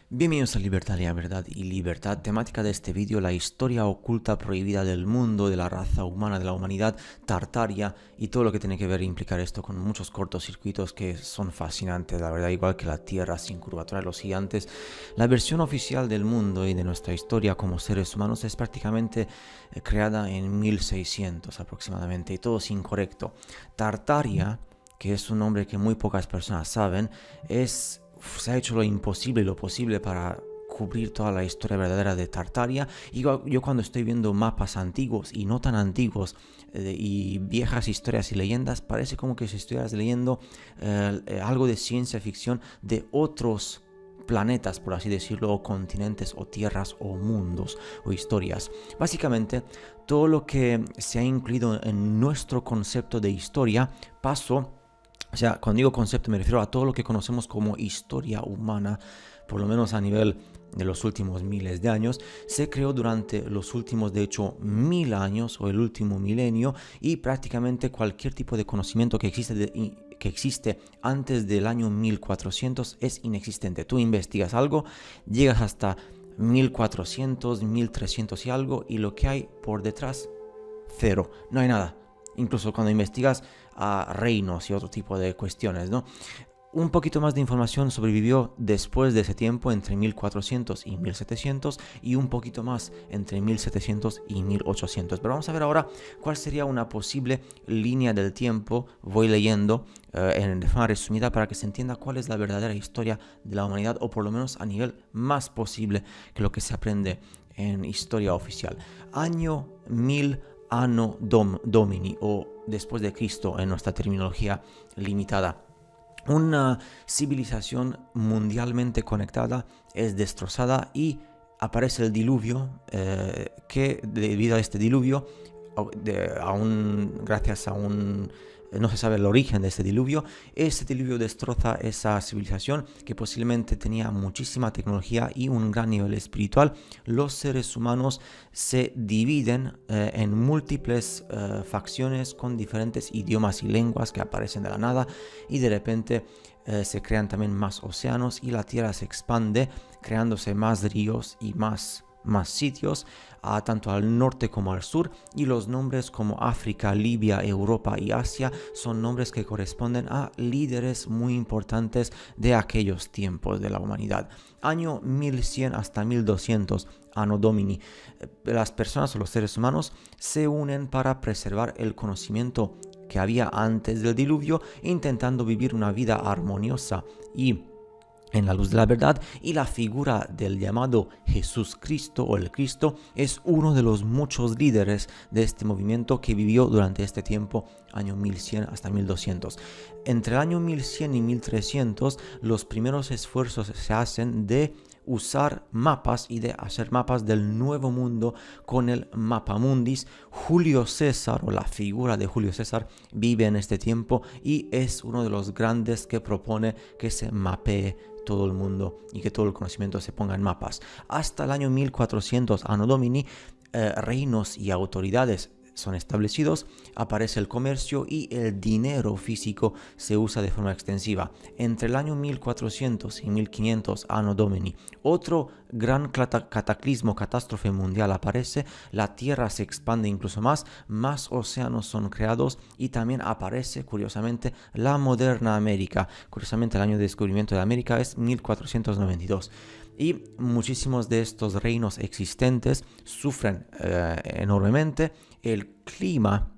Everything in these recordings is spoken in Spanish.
Bienvenidos a Libertalia, Verdad y Libertad. Temática de este vídeo: la historia oculta prohibida del mundo, de la raza humana, de la humanidad, Tartaria y todo lo que tiene que ver e implicar esto, con muchos cortocircuitos que son fascinantes, la verdad, igual que la Tierra sin curvatura de los gigantes. La versión oficial del mundo y de nuestra historia como seres humanos es prácticamente creada en 1600 aproximadamente, y todo es incorrecto. Tartaria, que es un nombre que muy pocas personas saben, se ha hecho lo imposible y lo posible para cubrir toda la historia verdadera de Tartaria. Y yo cuando estoy viendo mapas antiguos y no tan antiguos y viejas historias y leyendas, parece como que si estuvieras leyendo algo de ciencia ficción de otros planetas, por así decirlo, o continentes, o tierras, o mundos, o historias. Básicamente, todo lo que se ha incluido en nuestro concepto de historia pasó. O sea, cuando digo concepto me refiero a todo lo que conocemos como historia humana, por lo menos a nivel de los últimos miles de años. Se creó durante los últimos, de hecho, 1000 años o el último milenio, y prácticamente cualquier tipo de conocimiento que existe antes del año 1400 es inexistente. Tú investigas algo, llegas hasta 1400, 1300 y algo, y lo que hay por detrás, cero, no hay nada. Incluso cuando investigas a reinos y otro tipo de cuestiones, ¿no? Un poquito más de información sobrevivió después de ese tiempo, entre 1400 y 1700, y un poquito más entre 1700 y 1800. Pero vamos a ver ahora cuál sería una posible línea del tiempo. Voy leyendo de forma resumida para que se entienda cuál es la verdadera historia de la humanidad, o por lo menos a nivel más posible que lo que se aprende en historia oficial. Año 1000 Anno Domini, o después de Cristo en nuestra terminología limitada. Una civilización mundialmente conectada es destrozada y aparece el diluvio, que debido a este diluvio, gracias a no se sabe el origen de este diluvio destroza esa civilización que posiblemente tenía muchísima tecnología y un gran nivel espiritual. Los seres humanos se dividen en múltiples facciones con diferentes idiomas y lenguas que aparecen de la nada, y de repente se crean también más océanos y la tierra se expande, creándose más ríos y más sitios, tanto al norte como al sur, y los nombres como África, Libia, Europa y Asia son nombres que corresponden a líderes muy importantes de aquellos tiempos de la humanidad. Año 1100 hasta 1200 Anno Domini. Las personas o los seres humanos se unen para preservar el conocimiento que había antes del diluvio, intentando vivir una vida armoniosa y en la luz de la verdad, y la figura del llamado Jesús Cristo o el Cristo es uno de los muchos líderes de este movimiento que vivió durante este tiempo, año 1100 hasta 1200. Entre el año 1100 y 1300, los primeros esfuerzos se hacen de usar mapas y de hacer mapas del nuevo mundo con el Mapamundis. Julio César, o la figura de Julio César, vive en este tiempo y es uno de los grandes que propone que se mapee todo el mundo y que todo el conocimiento se ponga en mapas. Hasta el año 1400 Anno Domini, reinos y autoridades son establecidos, aparece el comercio y el dinero físico se usa de forma extensiva. Entre el año 1400 y 1500 Anno Domini, otro gran catástrofe mundial aparece, la Tierra se expande incluso más océanos son creados, y también aparece, curiosamente, la moderna América. Curiosamente, el año de descubrimiento de América es 1492. Y muchísimos de estos reinos existentes sufren enormemente. El clima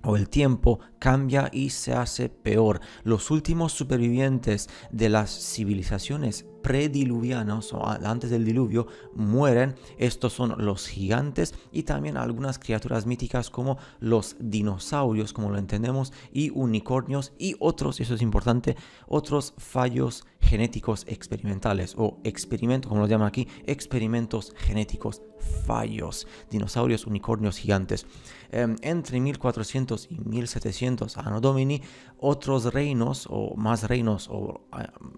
o el tiempo cambia y se hace peor. Los últimos supervivientes de las civilizaciones prediluvianas o antes del diluvio mueren. Estos son los gigantes y también algunas criaturas míticas como los dinosaurios, como lo entendemos, y unicornios, y otros, eso es importante, otros fallos genéticos experimentales, o experimentos, como los llaman aquí, experimentos genéticos fallos, dinosaurios, unicornios, gigantes. Entre 1400 y 1700 Anno Domini, otros reinos o más reinos o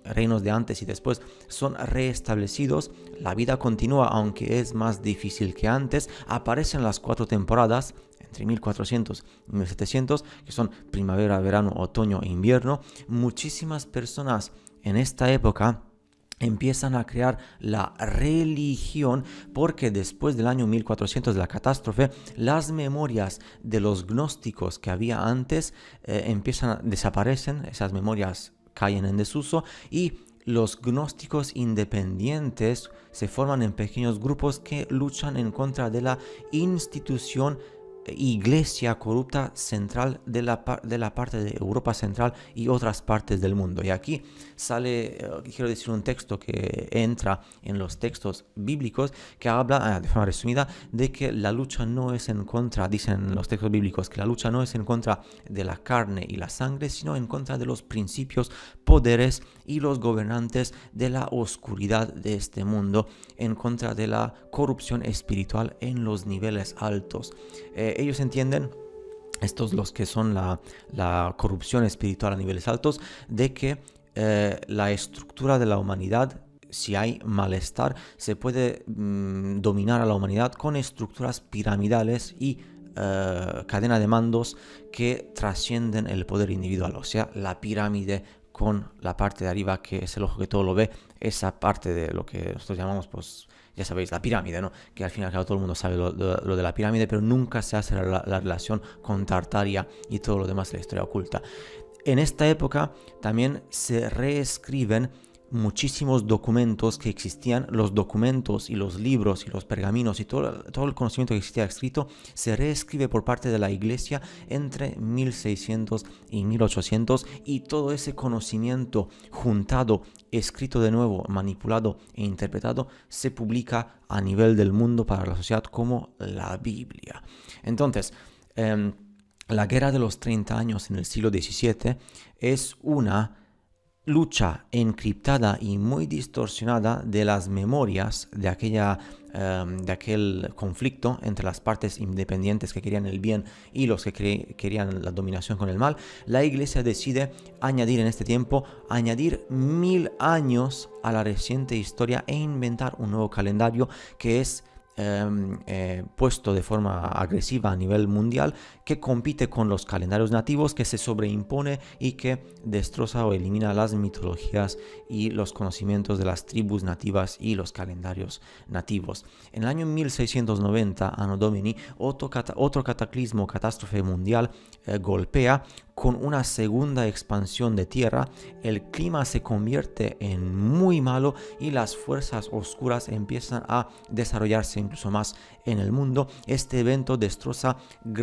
reinos de antes y después son reestablecidos. La vida continúa, aunque es más difícil que antes. Aparecen las 4 temporadas entre 1400 y 1700, que son primavera, verano, otoño e invierno. Muchísimas personas en esta época empiezan a crear la religión, porque después del año 1400 de la catástrofe, las memorias de los gnósticos que había antes desaparecen, esas memorias caen en desuso y los gnósticos independientes se forman en pequeños grupos que luchan en contra de la institución iglesia corrupta central de la parte de Europa Central y otras partes del mundo. Y aquí sale, quiero decir, un texto que entra en los textos bíblicos que habla, de forma resumida, de que la lucha no es en contra, dicen los textos bíblicos, que la lucha no es en contra de la carne y la sangre, sino en contra de los principios, poderes y los gobernantes de la oscuridad de este mundo, en contra de la corrupción espiritual en los niveles altos. Ellos entienden, estos los que son la corrupción espiritual a niveles altos, de que la estructura de la humanidad, si hay malestar, se puede dominar a la humanidad con estructuras piramidales y cadena de mandos que trascienden el poder individual, o sea, la pirámide con la parte de arriba, que es el ojo que todo lo ve, esa parte de lo que nosotros llamamos, pues, ya sabéis, la pirámide, ¿no? Que al final todo el mundo sabe lo de la pirámide, pero nunca se hace la relación con Tartaria y todo lo demás de la historia oculta. En esta época también se reescriben muchísimos documentos que existían, los documentos y los libros y los pergaminos y todo el conocimiento que existía escrito se reescribe por parte de la iglesia entre 1600 y 1800, y todo ese conocimiento juntado, escrito de nuevo, manipulado e interpretado, se publica a nivel del mundo para la sociedad como la Biblia. Entonces, la Guerra de los 30 años en el siglo XVII es una lucha encriptada y muy distorsionada de las memorias de aquel conflicto entre las partes independientes que querían el bien y los que querían la dominación con el mal. La iglesia decide añadir en este tiempo 1000 años a la reciente historia e inventar un nuevo calendario que es puesto de forma agresiva a nivel mundial, que compite con los calendarios nativos, que se sobreimpone y que destroza o elimina las mitologías y los conocimientos de las tribus nativas y los calendarios nativos. En el año 1690, Anno Domini, otro catástrofe mundial golpea con una segunda expansión de tierra. El clima se convierte en muy malo y las fuerzas oscuras empiezan a desarrollarse incluso más en el mundo. Este evento destroza la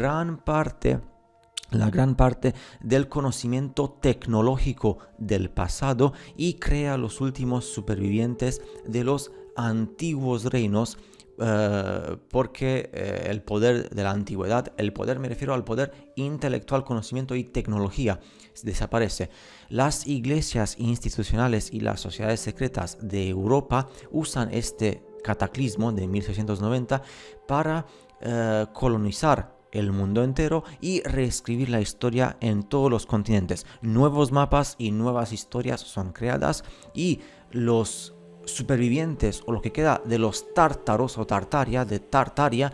gran parte del conocimiento tecnológico del pasado y crea los últimos supervivientes de los antiguos reinos, porque el poder de la antigüedad, el poder, me refiero al poder intelectual, conocimiento y tecnología, desaparece. Las iglesias institucionales y las sociedades secretas de Europa usan este cataclismo de 1690 para colonizar el mundo entero y reescribir la historia en todos los continentes. Nuevos mapas y nuevas historias son creadas y los supervivientes, o lo que queda de los tártaros o Tartaria, de Tartaria,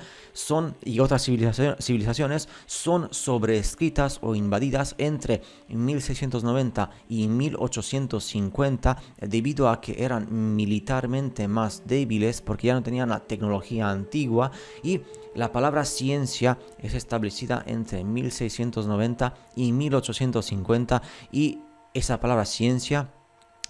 y otras civilizaciones son sobreescritas o invadidas entre 1690 y 1850 debido a que eran militarmente más débiles porque ya no tenían la tecnología antigua, y la palabra ciencia es establecida entre 1690 y 1850, y esa palabra ciencia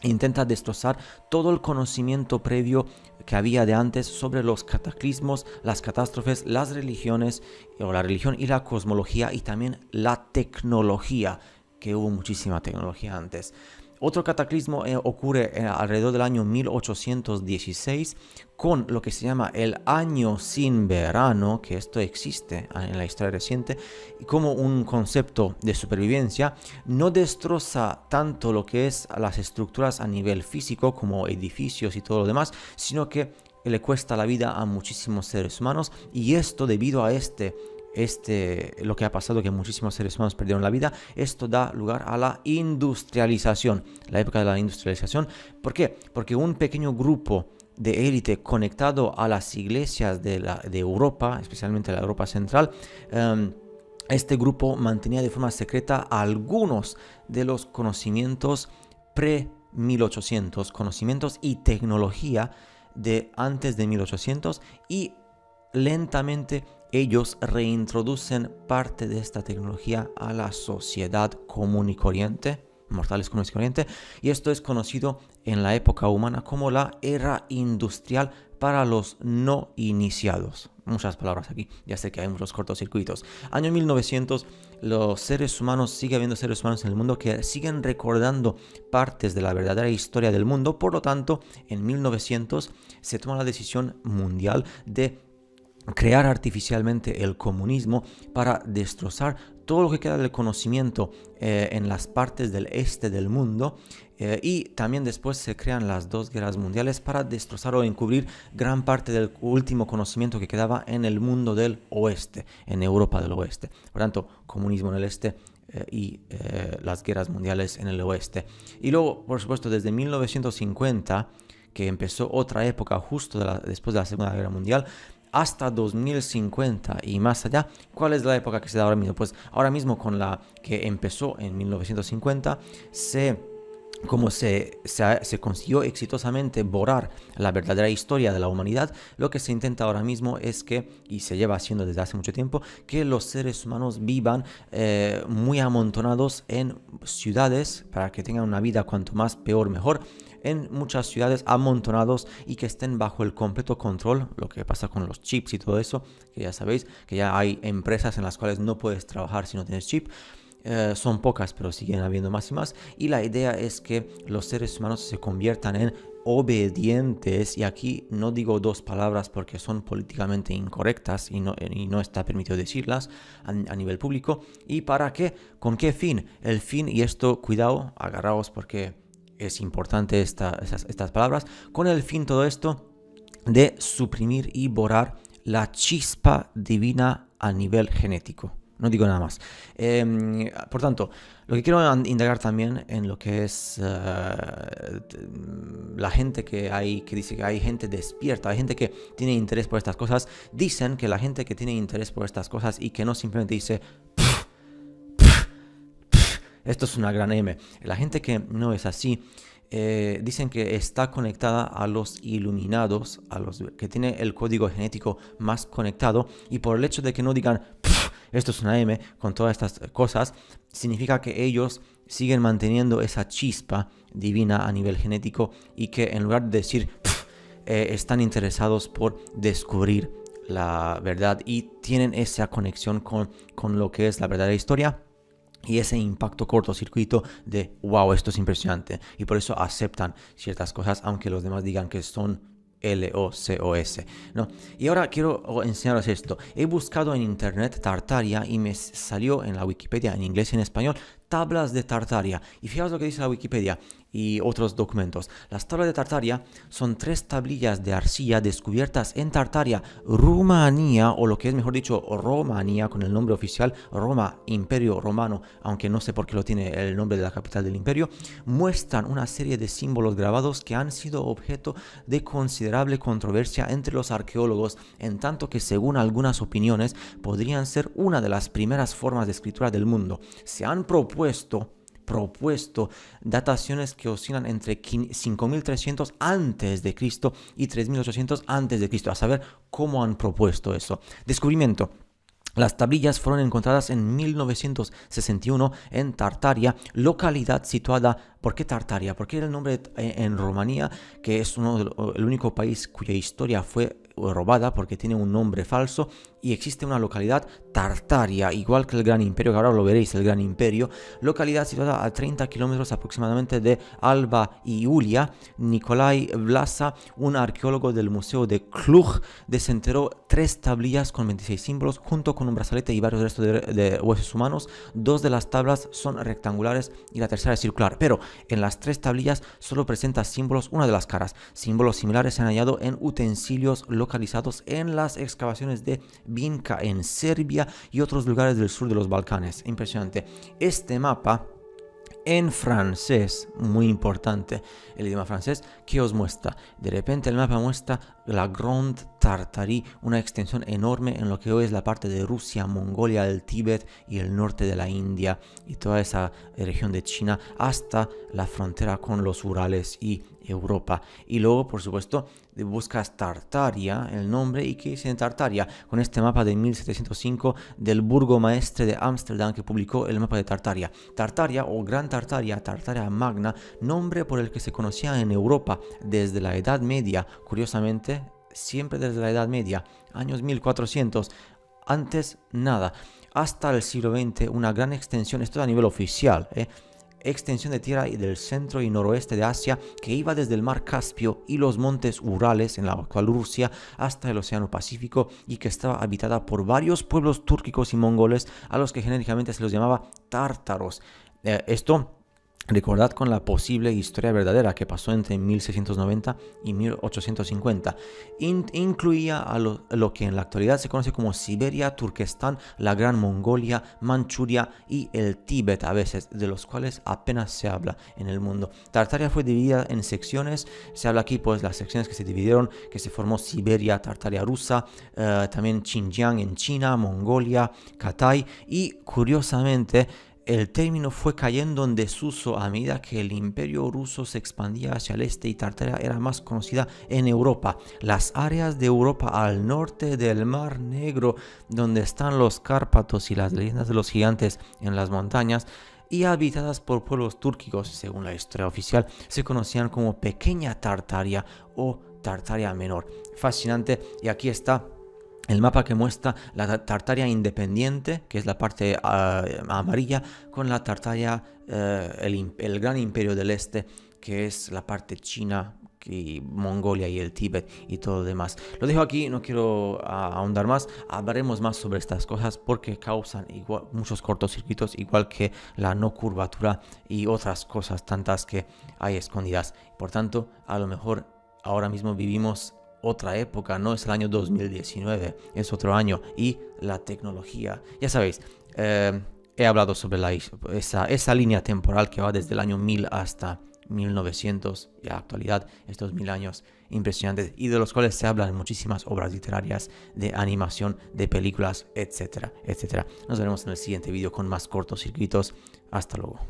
intenta destrozar todo el conocimiento previo que había de antes sobre los cataclismos, las catástrofes, las religiones, o la religión y la cosmología, y también la tecnología, que hubo muchísima tecnología antes. Otro cataclismo ocurre alrededor del año 1816 con lo que se llama el año sin verano, que esto existe en la historia reciente como un concepto de supervivencia. No destroza tanto lo que es las estructuras a nivel físico como edificios y todo lo demás, sino que le cuesta la vida a muchísimos seres humanos, y esto debido a lo que ha pasado, que muchísimos seres humanos perdieron la vida. Esto da lugar a la industrialización, la época de la industrialización. ¿Por qué? Porque un pequeño grupo de élite conectado a las iglesias de Europa, especialmente la Europa Central, este grupo mantenía de forma secreta algunos de los conocimientos 1800, conocimientos y tecnología de antes de 1800, y lentamente ellos reintroducen parte de esta tecnología a la sociedad común y corriente, mortales comunes y corriente, y esto es conocido en la época humana como la era industrial para los no iniciados. Muchas palabras aquí, ya sé que hay muchos cortocircuitos. Año 1900, los seres humanos, sigue habiendo seres humanos en el mundo que siguen recordando partes de la verdadera historia del mundo. Por lo tanto, en 1900 se toma la decisión mundial de crear artificialmente el comunismo para destrozar todo lo que queda del conocimiento en las partes del este del mundo, y también después se crean las dos guerras mundiales para destrozar o encubrir gran parte del último conocimiento que quedaba en el mundo del oeste, en Europa del oeste. Por tanto, comunismo en el este y las guerras mundiales en el oeste. Y luego, por supuesto, desde 1950, que empezó otra época justo después de la Segunda Guerra Mundial, hasta 2050 y más allá. ¿Cuál es la época que se da ahora mismo? Pues ahora mismo, con la que empezó en 1950, se consiguió exitosamente borrar la verdadera historia de la humanidad. Lo que se intenta ahora mismo es que, y se lleva haciendo desde hace mucho tiempo, que los seres humanos vivan muy amontonados en ciudades para que tengan una vida cuanto más peor mejor, en muchas ciudades amontonados, y que estén bajo el completo control. Lo que pasa con los chips y todo eso, que ya sabéis que ya hay empresas en las cuales no puedes trabajar si no tienes chip. Son pocas, pero siguen habiendo más y más. Y la idea es que los seres humanos se conviertan en obedientes, y aquí no digo dos palabras porque son políticamente incorrectas y no está permitido decirlas a nivel público. ¿Y para qué? ¿Con qué fin? El fin, y esto, cuidado, agarraos porque es importante estas palabras, con el fin, todo esto, de suprimir y borrar la chispa divina a nivel genético. No digo nada más. Por tanto, lo que quiero indagar también en lo que es la gente que dice que hay gente despierta, hay gente que tiene interés por estas cosas. Dicen que la gente que tiene interés por estas cosas y que no simplemente dice esto es una gran M, la gente que no es así, dicen que está conectada a los iluminados, a los que tiene el código genético más conectado, y por el hecho de que no digan esto es una M con todas estas cosas, significa que ellos siguen manteniendo esa chispa divina a nivel genético, y que en lugar de decir están interesados por descubrir la verdad y tienen esa conexión con lo que es la verdadera historia. Y ese impacto cortocircuito de wow, esto es impresionante. Y por eso aceptan ciertas cosas, aunque los demás digan que son LOCOS, ¿no? Y ahora quiero enseñaros esto. He buscado en internet Tartaria y me salió en la Wikipedia, en inglés y en español, tablas de Tartaria. Y fijaos lo que dice la Wikipedia y otros documentos. Las tablas de Tartaria son 3 tablillas de arcilla descubiertas en Tartaria, Rumanía, o lo que es mejor dicho, Romanía, con el nombre oficial Roma, Imperio Romano, aunque no sé por qué lo tiene el nombre de la capital del imperio. Muestran una serie de símbolos grabados que han sido objeto de considerable controversia entre los arqueólogos, en tanto que, según algunas opiniones, podrían ser una de las primeras formas de escritura del mundo. Se han propuesto dataciones que oscilan entre 5300 antes de Cristo y 3800 antes de Cristo. A saber cómo han propuesto eso. Descubrimiento. Las tablillas fueron encontradas en 1961 en Tartaria, localidad situada. ¿Por qué Tartaria? Porque era el nombre en Rumanía, que es el único país cuya historia fue robada porque tiene un nombre falso, y existe una localidad Tartaria, igual que el Gran Imperio, que ahora lo veréis, el Gran Imperio, localidad situada a 30 kilómetros aproximadamente de Alba Iulia. Nicolae Vlasa, un arqueólogo del Museo de Cluj, desenterró 3 tablillas con 26 símbolos junto con un brazalete y varios restos de huesos humanos. 2 de las tablas son rectangulares y la tercera es circular, pero en las 3 tablillas solo presenta símbolos una de las caras. Símbolos similares se han hallado en utensilios localizados en las excavaciones de Vinca en Serbia y otros lugares del sur de los Balcanes. Impresionante. Este mapa en francés, muy importante el idioma francés, que os muestra. De repente el mapa muestra la Grande Tartarie, una extensión enorme en lo que hoy es la parte de Rusia, Mongolia, el Tíbet y el norte de la India y toda esa región de China hasta la frontera con los Urales y Europa. Y luego, por supuesto, buscas Tartaria, el nombre, y qué dice en Tartaria, con este mapa de 1705 del burgomaestre de Ámsterdam que publicó el mapa de Tartaria. Tartaria o Gran Tartaria, Tartaria Magna, nombre por el que se conocía en Europa desde la Edad Media, curiosamente, siempre desde la Edad Media, años 1400, antes nada, hasta el siglo XX, una gran extensión, esto a nivel oficial, extensión de tierra del centro y noroeste de Asia que iba desde el mar Caspio y los montes Urales en la actual Rusia hasta el océano Pacífico y que estaba habitada por varios pueblos túrquicos y mongoles a los que genéricamente se los llamaba tártaros. Recordad con la posible historia verdadera que pasó entre 1690 y 1850. Incluía a lo que en la actualidad se conoce como Siberia, Turquestán, la Gran Mongolia, Manchuria y el Tíbet a veces, de los cuales apenas se habla en el mundo. Tartaria fue dividida en secciones, se habla aquí pues las secciones que se dividieron, que se formó Siberia, Tartaria rusa, también Xinjiang en China, Mongolia, Katai y curiosamente el término fue cayendo en desuso a medida que el imperio ruso se expandía hacia el este y Tartaria era más conocida en Europa. Las áreas de Europa al norte del Mar Negro, donde están los Cárpatos y las leyendas de los gigantes en las montañas, y habitadas por pueblos túrquicos, según la historia oficial, se conocían como Pequeña Tartaria o Tartaria Menor. Fascinante, y aquí está el mapa que muestra la Tartaria independiente, que es la parte amarilla, con la Tartaria, el gran imperio del este, que es la parte china, y Mongolia y el Tíbet y todo lo demás. Lo dejo aquí, no quiero ahondar más. Hablaremos más sobre estas cosas porque causan muchos cortocircuitos, igual que la no curvatura y otras cosas tantas que hay escondidas. Por tanto, a lo mejor ahora mismo vivimos otra época, no es el año 2019, es otro año, y la tecnología, ya sabéis, he hablado sobre esa línea temporal que va desde el año 1000 hasta 1900 y a la actualidad, estos 1000 años impresionantes, y de los cuales se hablan en muchísimas obras literarias, de animación, de películas, etcétera, etcétera. Nos veremos en el siguiente vídeo con más cortocircuitos. Hasta luego.